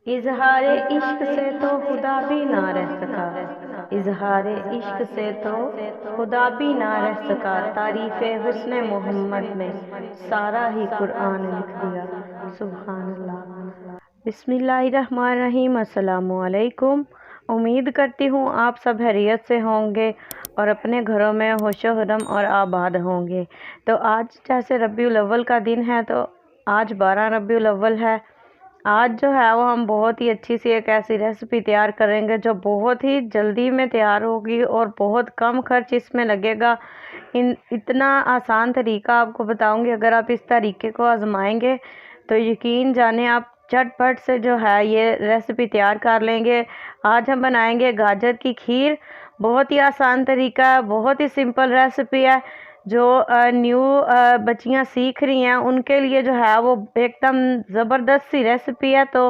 इजहारे इश्क से तो खुदा भी ना रह सका। इजहारे इश्क से तो खुदा भी ना रह सका। तारीफ़े हुस्ने मोहम्मद में सारा ही कुरान लिख दिया। सुभान अल्लाह। बिस्मिल्लाहिर्रहमानिर्रहीम। अस्सलामु अलैकुम। उम्मीद करती हूँ आप सब खैरियत से होंगे और अपने घरों में होशो खुरम और आबाद होंगे। तो आज जैसे रबीउल अव्वल का दिन है, तो आज 12 रबीउल अव्वल है। आज जो है वो हम बहुत ही अच्छी सी एक ऐसी रेसिपी तैयार करेंगे जो बहुत ही जल्दी में तैयार होगी और बहुत कम खर्च इसमें लगेगा। इतना आसान तरीका आपको बताऊंगी। अगर आप इस तरीके को आजमाएंगे तो यकीन जाने आप झटपट से जो है ये रेसिपी तैयार कर लेंगे। आज हम बनाएंगे गाजर की खीर। बहुत ही आसान तरीका है, बहुत ही सिंपल रेसिपी है। जो न्यू बच्चियां सीख रही हैं उनके लिए जो है वो एकदम ज़बरदस्त सी रेसिपी है। तो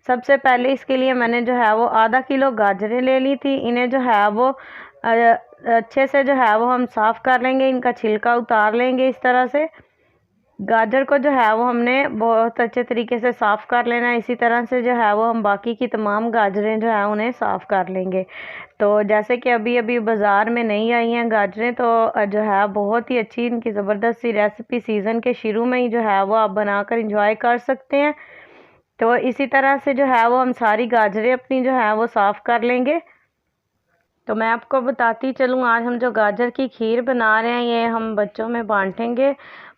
सबसे पहले इसके लिए मैंने जो है वो आधा किलो गाजरें ले ली थी। इन्हें जो है वो अच्छे से जो है वो हम साफ़ कर लेंगे, इनका छिलका उतार लेंगे। इस तरह से गाजर को जो है वो हमने बहुत अच्छे तरीके से साफ़ कर लेना है। इसी तरह से जो है वो हम बाकी की तमाम गाजरें जो है उन्हें साफ़ कर लेंगे। तो जैसे कि अभी अभी बाज़ार में नहीं आई हैं गाजरें, तो जो है बहुत ही अच्छी इनकी ज़बरदस्त सी रेसिपी सीज़न के शुरू में ही जो है वो आप बनाकर इंजॉय कर सकते हैं। तो इसी तरह से जो है वो हम सारी गाजरें अपनी जो है वो साफ़ कर लेंगे। तो मैं आपको बताती चलूँ, आज हम जो गाजर की खीर बना रहे हैं ये हम बच्चों में बांटेंगे।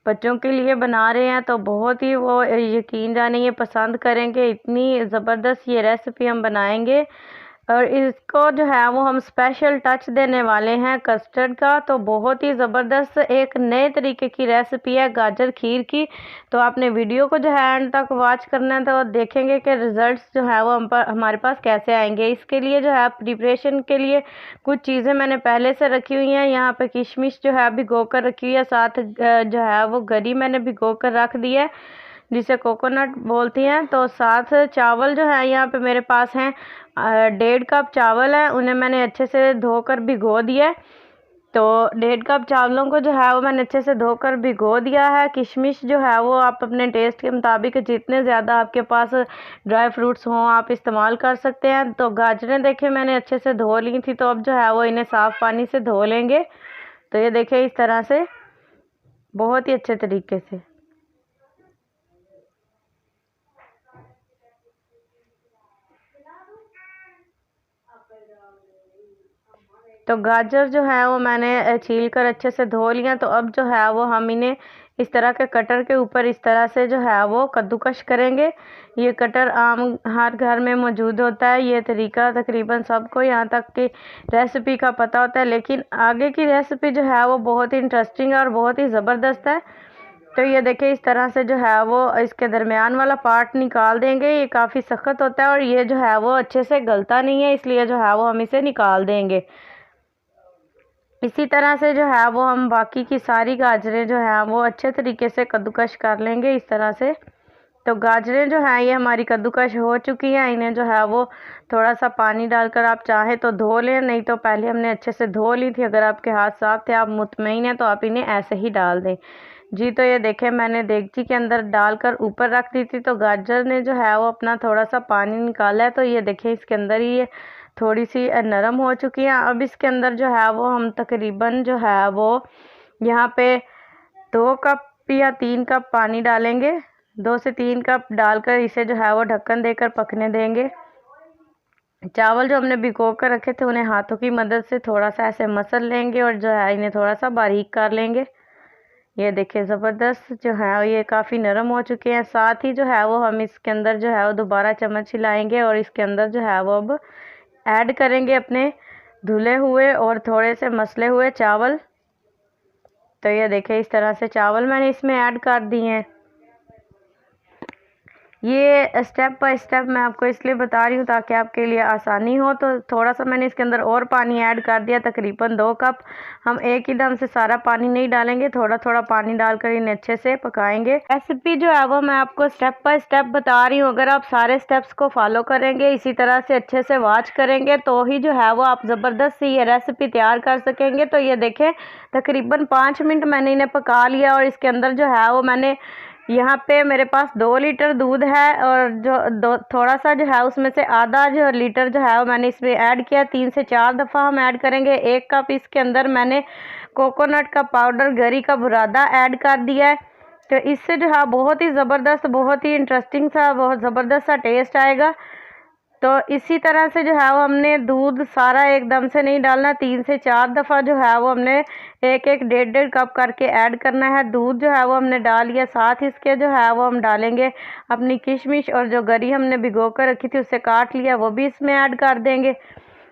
बच्चों के लिए बना रहे हैं तो बहुत ही वो यकीन जाने ये पसंद करेंगे। इतनी ज़बरदस्त ये रेसिपी हम बनाएंगे और इसको जो है वो हम स्पेशल टच देने वाले हैं कस्टर्ड का। तो बहुत ही ज़बरदस्त एक नए तरीके की रेसिपी है गाजर खीर की। तो आपने वीडियो को जो है एंड तक वॉच करना है, तो देखेंगे कि रिज़ल्ट्स जो है वो हमारे पास कैसे आएंगे। इसके लिए जो है प्रिपरेशन के लिए कुछ चीज़ें मैंने पहले से रखी हुई हैं। यहाँ पे किशमिश जो है भिगो कर रखी हुई है, साथ जो है वो गरी मैंने भिगो कर रख दी है जिसे कोकोनट बोलती हैं। तो साथ चावल जो है यहाँ पे मेरे पास हैं 1.5 कप चावल है, उन्हें मैंने अच्छे से धोकर भिगो दिया है। तो 1.5 कप चावलों को जो है वो मैंने अच्छे से धोकर भिगो दिया है। किशमिश जो है वो आप अपने टेस्ट के मुताबिक जितने ज़्यादा आपके पास ड्राई फ्रूट्स हों आप इस्तेमाल कर सकते हैं। तो गाजरें देखें मैंने अच्छे से धो ली थी, तो अब जो है वो इन्हें साफ़ पानी से धो लेंगे। तो ये देखें इस तरह से बहुत ही अच्छे तरीके से। तो गाजर जो है वो मैंने छील कर अच्छे से धो लिया। तो अब जो है वो हम इन्हें इस तरह के कटर के ऊपर इस तरह से जो है वो कद्दूकश करेंगे। ये कटर आम हर घर में मौजूद होता है। ये तरीका तकरीबन सबको यहाँ तक की रेसिपी का पता होता है, लेकिन आगे की रेसिपी जो है वो बहुत ही इंटरेस्टिंग और बहुत ही ज़बरदस्त है। तो ये देखिए इस तरह से जो है वो इसके दरमियान वाला पार्ट निकाल देंगे। ये काफ़ी सख्त होता है और ये जो है वो अच्छे से गलता नहीं है, इसलिए जो है वो हम इसे निकाल देंगे। इसी तरह से जो है वो हम बाकी की सारी गाजरें जो हैं वो अच्छे तरीके से कद्दूकश कर लेंगे इस तरह से। तो गाजरें जो हैं ये हमारी कद्दूकश हो चुकी हैं। इन्हें जो है वो थोड़ा सा पानी डालकर आप चाहें तो धो लें, नहीं तो पहले हमने अच्छे से धो ली थी। अगर आपके हाथ साफ थे, आप मुतमईन हैं, तो आप इन्हें ऐसे ही डाल दें जी। तो ये देखें मैंने देगची के अंदर डालकर ऊपर रख दी थी, तो गाजर ने जो है वो अपना थोड़ा सा पानी निकाला है। तो ये देखें इसके अंदर ही ये थोड़ी सी नरम हो चुकी है। अब इसके अंदर जो है वो हम तकरीबन जो है वो यहाँ पे 2 कप या 3 कप पानी डालेंगे। 2 से 3 कप डालकर इसे जो है वो ढक्कन देकर पकने देंगे। चावल जो हमने भिगो कर रखे थे उन्हें हाथों की मदद से थोड़ा सा ऐसे मसल लेंगे और जो है इन्हें थोड़ा सा बारीक कर लेंगे। ये देखिए ज़बरदस्त जो है ये काफ़ी नरम हो चुके हैं। साथ ही जो है वो हम इसके अंदर जो है वो दोबारा चम्मच हिलाएंगे और इसके अंदर जो है वो अब ऐड करेंगे अपने धुले हुए और थोड़े से मसले हुए चावल। तो ये देखें इस तरह से चावल मैंने इसमें ऐड कर दिए हैं। ये स्टेप बाय स्टेप मैं आपको इसलिए बता रही हूँ ताकि आपके लिए आसानी हो। तो थोड़ा सा मैंने इसके अंदर और पानी ऐड कर दिया, तकरीबन 2 कप। हम एक ही दम से सारा पानी नहीं डालेंगे, थोड़ा थोड़ा पानी डालकर इन्हें अच्छे से पकाएंगे। रेसिपी जो है वो मैं आपको स्टेप बाय स्टेप बता रही हूँ। अगर आप सारे स्टेप्स को फॉलो करेंगे, इसी तरह से अच्छे से वॉच करेंगे, तो ही जो है वो आप ज़बरदस्त सी ये रेसिपी तैयार कर सकेंगे। तो ये देखें तकरीबन 5 मिनट मैंने इन्हें पका लिया और इसके अंदर जो है वो मैंने यहाँ पे मेरे पास 2 लीटर दूध है और जो थोड़ा सा जो है उसमें से आधा जो लीटर जो है वो मैंने इसमें ऐड किया। 3 से 4 दफ़ा हम ऐड करेंगे। 1 कप इसके अंदर मैंने कोकोनट का पाउडर, गरी का बुरादा ऐड कर दिया है। तो इससे जो है बहुत ही ज़बरदस्त, बहुत ही इंटरेस्टिंग सा, बहुत ज़बरदस्त सा टेस्ट आएगा। तो इसी तरह से जो है वो हमने दूध सारा एकदम से नहीं डालना, 3 से 4 दफ़ा जो है वो हमने 1-1, 1.5 कप करके ऐड करना है। दूध जो है वो हमने डाल लिया, साथ इसके जो है वो हम डालेंगे अपनी किशमिश और जो गरी हमने भिगो कर रखी थी उससे काट लिया, वो भी इसमें ऐड कर देंगे।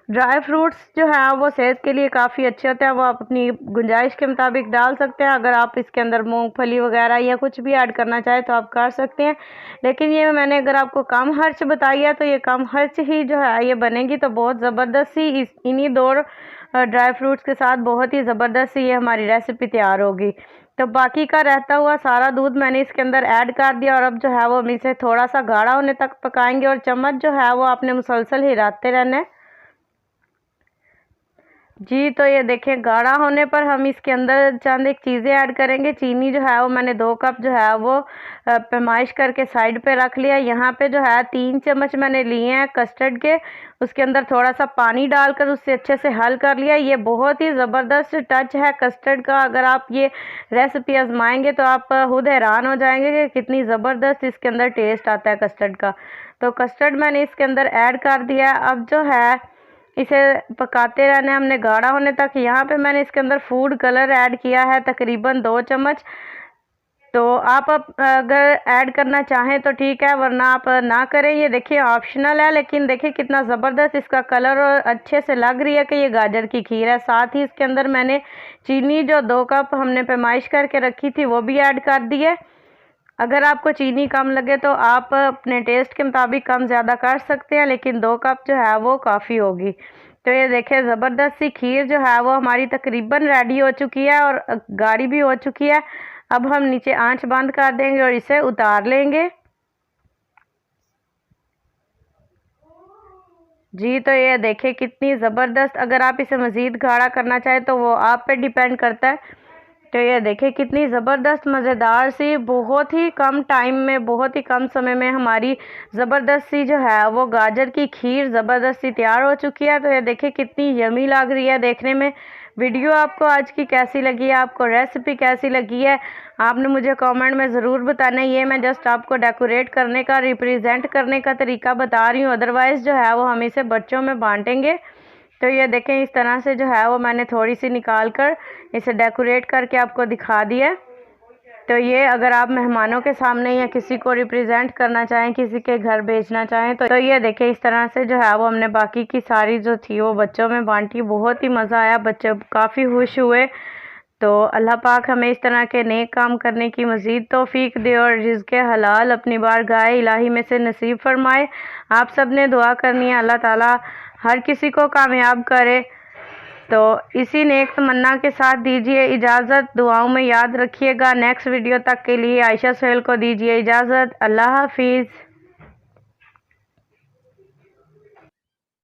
ड्राई फ्रूट्स जो है वो सेहत के लिए काफ़ी अच्छे होते हैं, वो आप अपनी गुंजाइश के मुताबिक डाल सकते हैं। अगर आप इसके अंदर मूंगफली वगैरह या कुछ भी ऐड करना चाहें तो आप कर सकते हैं, लेकिन ये मैंने अगर आपको कम खर्च बताई है तो ये कम खर्च ही जो है ये बनेगी। तो बहुत ज़बरदस्त सी इन्हीं 2 ड्राई फ्रूट्स के साथ बहुत ही ज़बरदस्त सी ये हमारी रेसिपी तैयार होगी। तो बाकी का रहता हुआ सारा दूध मैंने इसके अंदर ऐड कर दिया और अब जो है वो हम इसे थोड़ा सा गाढ़ा होने तक पकाएंगे और चम्मच जो है वो आपने मुसलसल हिलाते रहना है। जी, तो ये देखें गाढ़ा होने पर हम इसके अंदर चंद एक चीज़ें ऐड करेंगे। चीनी जो है वो मैंने 2 कप जो है वो पैमाइश करके साइड पे रख लिया। यहाँ पे जो है 3 चम्मच मैंने लिए हैं कस्टर्ड के, उसके अंदर थोड़ा सा पानी डालकर उससे अच्छे से हल कर लिया। ये बहुत ही ज़बरदस्त टच है कस्टर्ड का, अगर आप ये रेसिपी आजमाएंगे तो आप खुद हैरान हो जाएंगे कि कितनी ज़बरदस्त इसके अंदर टेस्ट आता है कस्टर्ड का। तो कस्टर्ड मैंने इसके अंदर ऐड कर दिया। अब जो है इसे पकाते रहना है हमने गाढ़ा होने तक। यहाँ पे मैंने इसके अंदर फूड कलर ऐड किया है तकरीबन 2 चम्मच। तो आप अगर ऐड करना चाहें तो ठीक है, वरना आप ना करें। ये देखिए ऑप्शनल है, लेकिन देखिए कितना ज़बरदस्त इसका कलर और अच्छे से लग रही है कि ये गाजर की खीर है। साथ ही इसके अंदर मैंने चीनी जो 2 कप हमने पैमाइश करके रखी थी वो भी ऐड कर दी है। अगर आपको चीनी कम लगे तो आप अपने टेस्ट के मुताबिक कम ज़्यादा कर सकते हैं, लेकिन 2 कप जो है वो काफ़ी होगी। तो ये देखिए ज़बरदस्त सी खीर जो है वो हमारी तकरीबन रेडी हो चुकी है और गाढ़ी भी हो चुकी है। अब हम नीचे आंच बंद कर देंगे और इसे उतार लेंगे। जी, तो ये देखिए कितनी ज़बरदस्त। अगर आप इसे मज़ीद गाढ़ा करना चाहें तो वो आप पे डिपेंड करता है। तो ये देखिए कितनी ज़बरदस्त मज़ेदार सी, बहुत ही कम टाइम में, बहुत ही कम समय में हमारी ज़बरदस्त सी जो है वो गाजर की खीर ज़बरदस्त सी तैयार हो चुकी है। तो ये देखिए कितनी यमी लग रही है देखने में। वीडियो आपको आज की कैसी लगी है, आपको रेसिपी कैसी लगी है, आपने मुझे कमेंट में ज़रूर बताना है। ये मैं जस्ट आपको डेकोरेट करने का, रिप्रेजेंट करने का तरीका बता रही हूँ, अदरवाइज़ जो है वो हम इसे बच्चों में बांटेंगे। तो ये देखें इस तरह से जो है वो मैंने थोड़ी सी निकाल कर इसे डेकोरेट करके आपको दिखा दिया। तो ये अगर आप मेहमानों के सामने या किसी को रिप्रेजेंट करना चाहें, किसी के घर भेजना चाहें तो ये देखें इस तरह से जो है वो हमने बाकी की सारी जो थी वो बच्चों में बांटी। बहुत ही मज़ा आया, बच्चे काफ़ी खुश हुए। तो अल्लाह पाक हमें इस तरह के नेक काम करने की मज़ीद तौफीक दे और रिज़्क़ हलाल अपनी बारगाह इलाही में से नसीब फरमाए। आप सब ने दुआ करनी है अल्लाह ताला हर किसी को कामयाब करे। तो इसी नेक तमन्ना के साथ दीजिए इजाज़त, दुआओं में याद रखिएगा। नेक्स्ट वीडियो तक के लिए आयशा सोहेल को दीजिए इजाज़त। अल्लाह हाफिज़।